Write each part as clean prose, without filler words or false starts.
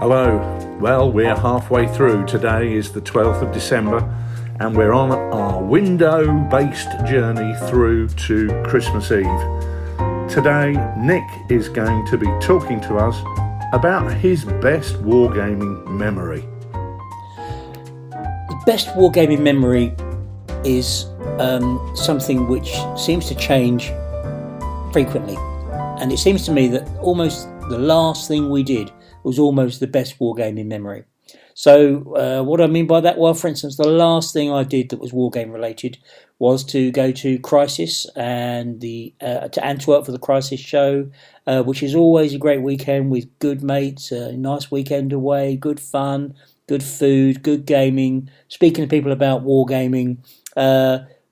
Hello. Well, we're halfway through. Today is the 12th of December and we're on our window-based journey through to Christmas Eve. Today, Nick is going to be talking to us about his best wargaming memory. The best wargaming memory is something which seems to change frequently. And it seems to me that almost the last thing we did was almost the best wargaming memory. So what do I mean by that? Well, for instance, the last thing I did that was wargame related was to go to Crisis and to Antwerp for the Crisis show, which is always a great weekend with good mates, a nice weekend away, good fun, good food, good gaming, speaking to people about wargaming.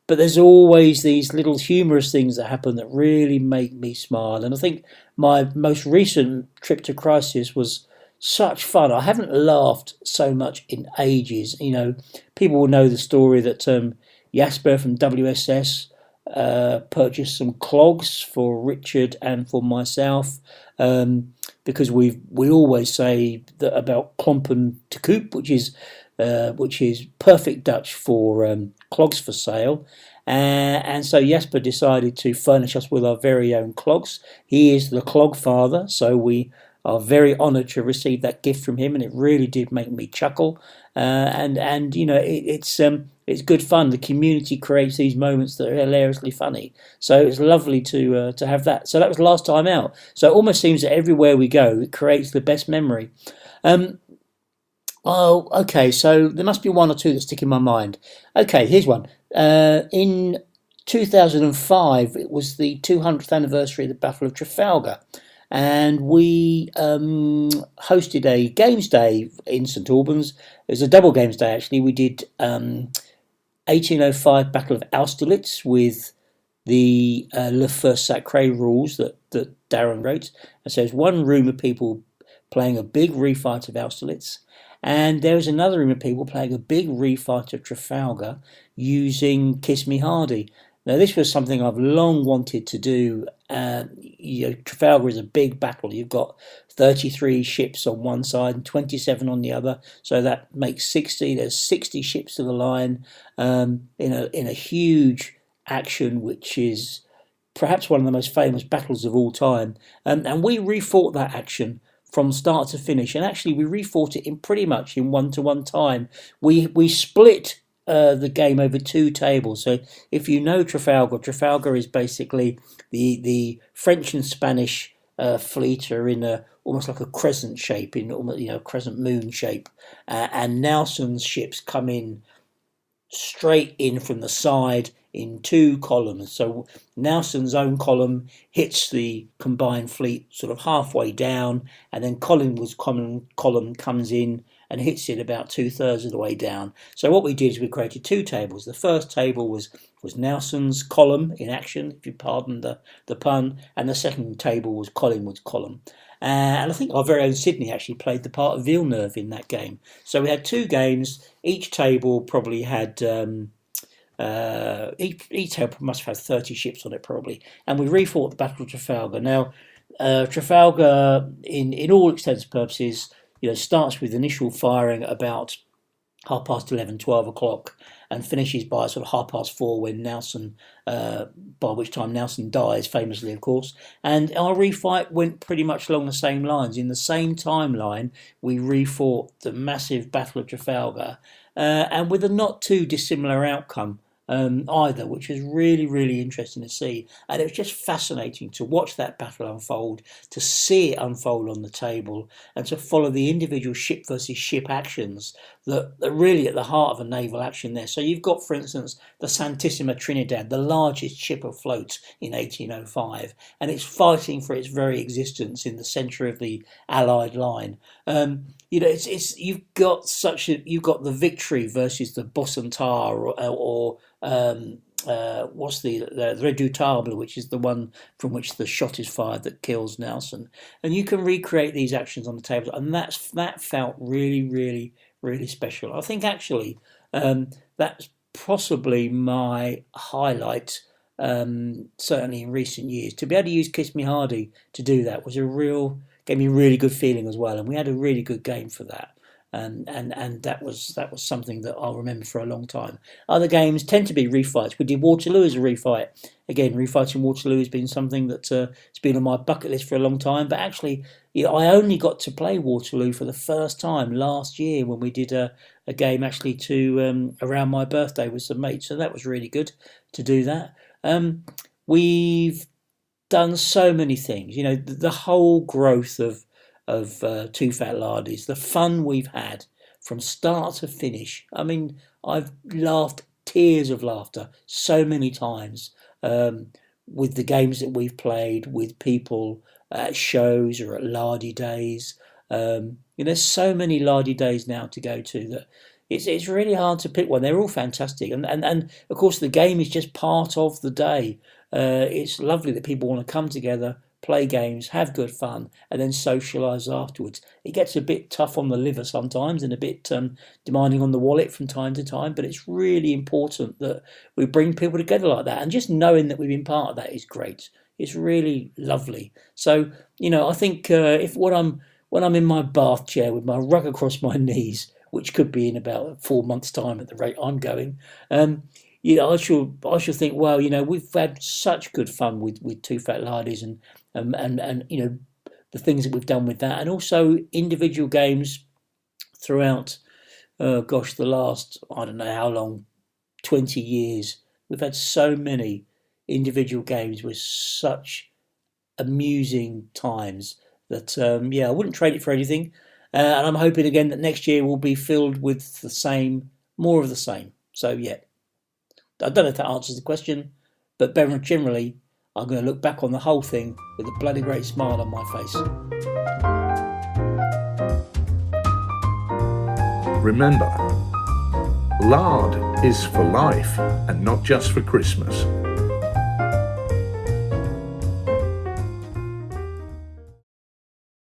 But there's always these little humorous things that happen that really make me smile. And I think my most recent trip to Crisis was such fun. I haven't laughed so much in ages. You know, people will know the story that Jasper from WSS purchased some clogs for Richard and for myself, because we always say that about klompen te koop, which is perfect Dutch for clogs for sale. And so Jasper decided to furnish us with our very own clogs. He is the clog father, so we are very honoured to receive that gift from him, and it really did make me chuckle. And you know, it's good fun. The community creates these moments that are hilariously funny. So it's lovely to have that. So that was last time out. So it almost seems that everywhere we go, it creates the best memory. Oh, okay. So there must be one or two that stick in my mind. Okay, here's one. In 2005, it was the 200th anniversary of the Battle of Trafalgar. And we hosted a games day in St Albans. It was a double games day, actually. We did 1805 Battle of Austerlitz with the Le Feu Sacré rules that Darren wrote. And so there's one room of people playing a big refight of Austerlitz. And there was another room of people playing a big refight of Trafalgar using Kiss Me Hardy. Now, this was something I've long wanted to do. Trafalgar is a big battle. You've got 33 ships on one side and 27 on the other, so that makes 60. There's 60 ships to the line in a huge action, which is perhaps one of the most famous battles of all time. And we refought that action from start to finish, and actually we refought it in pretty much in 1-to-1 time. We split the game over two tables. So if you know Trafalgar is basically the French and Spanish fleet are in almost like a crescent shape, in crescent moon shape, and Nelson's ships come in straight in from the side in two columns. So Nelson's own column hits the combined fleet sort of halfway down, and then Collingwood's column comes in and hits it about 2/3 of the way down. So what we did is we created two tables. The first table was Nelson's column in action, if you pardon the pun, and the second table was Collingwood's column. And I think our very own Sydney actually played the part of Villeneuve in that game. So we had two games. Each table probably had each table must have had 30 ships on it probably, and we refought the Battle of Trafalgar. Now, Trafalgar, in all intents and purposes, starts with initial firing at about 11:30, 12 o'clock, and finishes by sort of 4:30 when Nelson, by which time Nelson dies, famously, of course. And our refight went pretty much along the same lines. In the same timeline, we refought the massive Battle of Trafalgar, and with a not too dissimilar outcome either, which was really, really interesting to see. And it was just fascinating to watch that battle unfold, to see it unfold on the table, and to follow the individual ship versus ship actions that are really at the heart of a naval action there. So you've got, for instance, the Santissima Trinidad, the largest ship afloat in 1805, and it's fighting for its very existence in the centre of the Allied line. You've got the Victory versus the Bossentar or what's the Redoutable, which is the one from which the shot is fired that kills Nelson, and you can recreate these actions on the table, and that felt really, really, really special. I think actually that's possibly my highlight, certainly in recent years. To be able to use Kiss Me Hardy to do that was a real gave me a really good feeling as well. And we had a really good game for that. And that was something that I'll remember for a long time. Other games tend to be refights. We did Waterloo as a refight. Again, refighting Waterloo has been something that it's been on my bucket list for a long time. But actually, I only got to play Waterloo for the first time last year when we did a game actually to around my birthday with some mates. So that was really good to do that. We've done so many things. The whole growth of TooFatLardies, the fun we've had from start to finish. I mean, I've laughed tears of laughter so many times with the games that we've played with people at shows or at Lardy Days. There's so many Lardy Days now to go to that it's really hard to pick one. They're all fantastic, and of course the game is just part of the day. It's lovely that people want to come together, play games, have good fun, and then socialise afterwards. It gets a bit tough on the liver sometimes and a bit demanding on the wallet from time to time, but it's really important that we bring people together like that. And just knowing that we've been part of that is great. It's really lovely. So, I think when I'm in my bath chair with my rug across my knees, which could be in about 4 months' time at the rate I'm going, I shall think, well, we've had such good fun with TooFatLardies and the things that we've done with that, and also individual games throughout. The last, I don't know how long, 20 years, we've had so many individual games with such amusing times that I wouldn't trade it for anything. And I'm hoping again that next year will be filled with more of the same. So yeah. I don't know if that answers the question, but generally, I'm going to look back on the whole thing with a bloody great smile on my face. Remember, lard is for life and not just for Christmas.